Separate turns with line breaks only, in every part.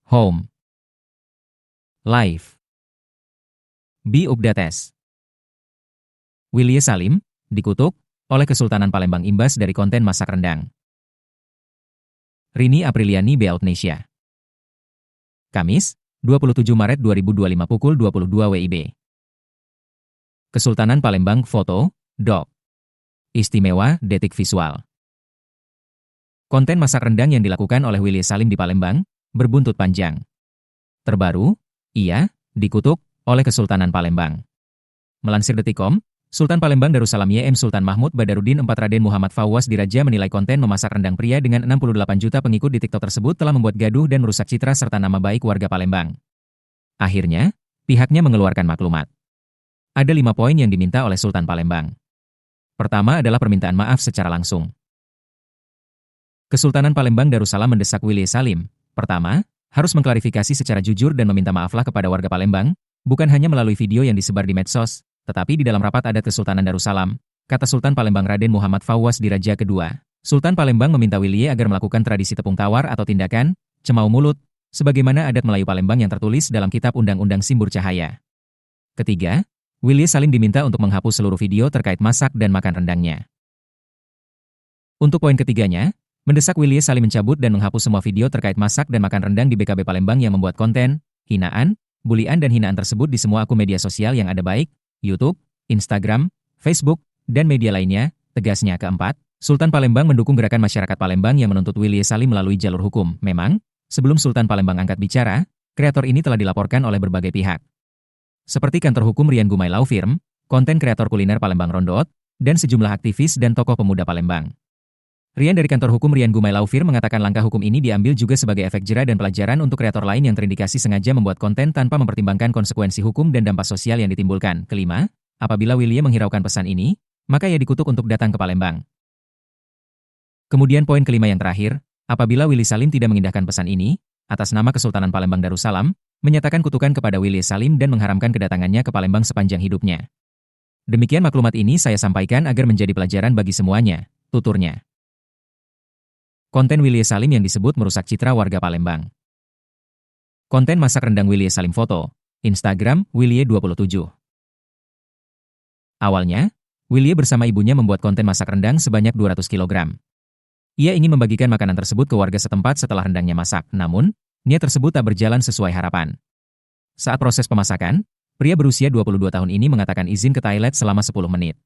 Home. Live. Be updates. Willy Salim, dikutuk oleh Kesultanan Palembang imbas dari konten masak rendang. Rini Apriliani Beoutnesia. Kamis, 27 Maret 2025 pukul 22 WIB. Kesultanan Palembang foto, doc. Istimewa, detik visual. Konten masak rendang yang dilakukan oleh Willy Salim di Palembang berbuntut panjang. Terbaru, ia dikutuk oleh Kesultanan Palembang. Melansir Detikcom, Sultan Palembang Darussalam YM Sultan Mahmud Badarudin IV Raden Muhammad Fawwas Diraja menilai konten memasak rendang pria dengan 68 juta pengikut di TikTok tersebut telah membuat gaduh dan merusak citra serta nama baik warga Palembang. Akhirnya, pihaknya mengeluarkan maklumat. Ada 5 poin yang diminta oleh Sultan Palembang. Pertama adalah permintaan maaf secara langsung. Kesultanan Palembang Darussalam mendesak Willy Salim. Pertama, harus mengklarifikasi secara jujur dan meminta maaflah kepada warga Palembang, bukan hanya melalui video yang disebar di medsos, tetapi di dalam rapat adat Kesultanan Darussalam, kata Sultan Palembang Raden Muhammad Fawwas Diraja kedua. Sultan Palembang meminta Willy agar melakukan tradisi tepung tawar atau tindakan, cemau mulut, sebagaimana adat Melayu Palembang yang tertulis dalam Kitab Undang-Undang Simbur Cahaya. Ketiga, Willy Salim diminta untuk menghapus seluruh video terkait masak dan makan rendangnya. Untuk poin ketiganya, mendesak Willy Salim mencabut dan menghapus semua video terkait masak dan makan rendang di BKB Palembang yang membuat konten, hinaan, bulian dan hinaan tersebut di semua akun media sosial yang ada baik, YouTube, Instagram, Facebook, dan media lainnya. Tegasnya keempat, Sultan Palembang mendukung gerakan masyarakat Palembang yang menuntut Willy Salim melalui jalur hukum. Memang, sebelum Sultan Palembang angkat bicara, kreator ini telah dilaporkan oleh berbagai pihak. Seperti kantor hukum Rian Gumai Law Firm, konten kreator kuliner Palembang Rondot, dan sejumlah aktivis dan tokoh pemuda Palembang. Rian dari kantor hukum Rian Gumai Law Firm mengatakan langkah hukum ini diambil juga sebagai efek jera dan pelajaran untuk kreator lain yang terindikasi sengaja membuat konten tanpa mempertimbangkan konsekuensi hukum dan dampak sosial yang ditimbulkan. Kelima, apabila Willy menghiraukan pesan ini, maka ia dikutuk untuk datang ke Palembang. Kemudian poin kelima yang terakhir, apabila Willy Salim tidak mengindahkan pesan ini, atas nama Kesultanan Palembang Darussalam, menyatakan kutukan kepada Willy Salim dan mengharamkan kedatangannya ke Palembang sepanjang hidupnya. Demikian maklumat ini saya sampaikan agar menjadi pelajaran bagi semuanya, tuturnya. Konten Willy Salim yang disebut merusak citra warga Palembang. Konten masak rendang Willy Salim foto, Instagram, Willy27. Awalnya, Willy bersama ibunya membuat konten masak rendang sebanyak 200 kg. Ia ingin membagikan makanan tersebut ke warga setempat setelah rendangnya masak, namun, niat tersebut tak berjalan sesuai harapan. Saat proses pemasakan, pria berusia 22 tahun ini mengatakan izin ke toilet selama 10 menit.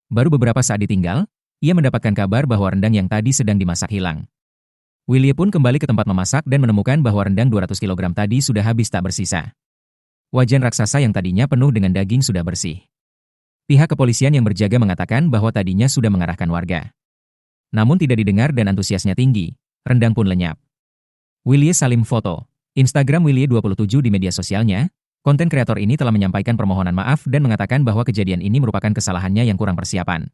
Baru beberapa saat ditinggal, ia mendapatkan kabar bahwa rendang yang tadi sedang dimasak hilang. Willy pun kembali ke tempat memasak dan menemukan bahwa rendang 200 kg tadi sudah habis tak bersisa. Wajan raksasa yang tadinya penuh dengan daging sudah bersih. Pihak kepolisian yang berjaga mengatakan bahwa tadinya sudah mengarahkan warga. Namun tidak didengar dan antusiasnya tinggi, rendang pun lenyap. Willy Salim foto, Instagram Willy27 di media sosialnya, konten kreator ini telah menyampaikan permohonan maaf dan mengatakan bahwa kejadian ini merupakan kesalahannya yang kurang persiapan.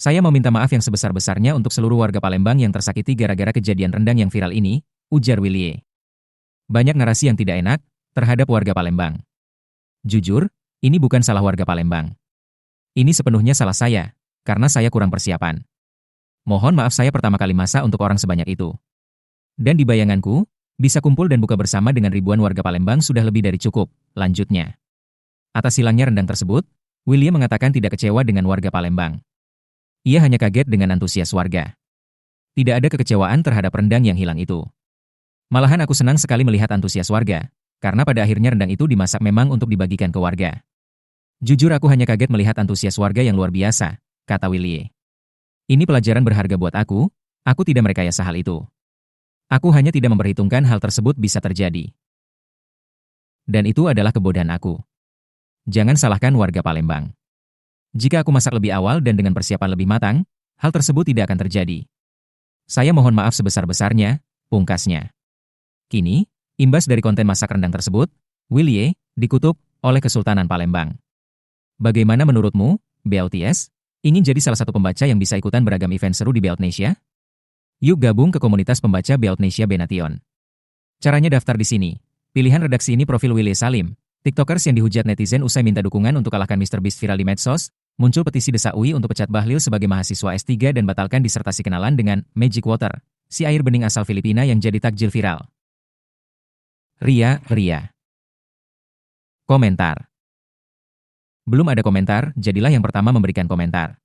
Saya meminta maaf yang sebesar-besarnya untuk seluruh warga Palembang yang tersakiti gara-gara kejadian rendang yang viral ini, ujar Willy. Banyak narasi yang tidak enak terhadap warga Palembang. Jujur, ini bukan salah warga Palembang. Ini sepenuhnya salah saya, karena saya kurang persiapan. Mohon maaf saya pertama kali masak untuk orang sebanyak itu. Dan di bayanganku, bisa kumpul dan buka bersama dengan ribuan warga Palembang sudah lebih dari cukup, lanjutnya. Atas hilangnya rendang tersebut, Willy mengatakan tidak kecewa dengan warga Palembang. Ia hanya kaget dengan antusias warga. Tidak ada kekecewaan terhadap rendang yang hilang itu. Malahan aku senang sekali melihat antusias warga, karena pada akhirnya rendang itu dimasak memang untuk dibagikan ke warga. Jujur aku hanya kaget melihat antusias warga yang luar biasa, kata Willy. Ini pelajaran berharga buat aku tidak merekayasa hal itu. Aku hanya tidak memperhitungkan hal tersebut bisa terjadi. Dan itu adalah kebodohan aku. Jangan salahkan warga Palembang. Jika aku masak lebih awal dan dengan persiapan lebih matang, hal tersebut tidak akan terjadi. Saya mohon maaf sebesar-besarnya, pungkasnya. Kini, imbas dari konten masak rendang tersebut, Willy dikutuk oleh Kesultanan Palembang. Bagaimana menurutmu, BOTS? Ingin jadi salah satu pembaca yang bisa ikutan beragam event seru di Beoutnesia? Yuk gabung ke komunitas pembaca Beoutnesia Benation. Caranya daftar di sini. Pilihan redaksi ini profil Willy Salim. TikTokers yang dihujat netizen usai minta dukungan untuk kalahkan MrBeast viral di medsos. Muncul petisi desak UI untuk pecat Bahlil sebagai mahasiswa S3 dan batalkan disertasi kenalan dengan Magic Water, si air bening asal Filipina yang jadi takjil viral. Ria, Ria. Komentar. Belum ada komentar, jadilah yang pertama memberikan komentar.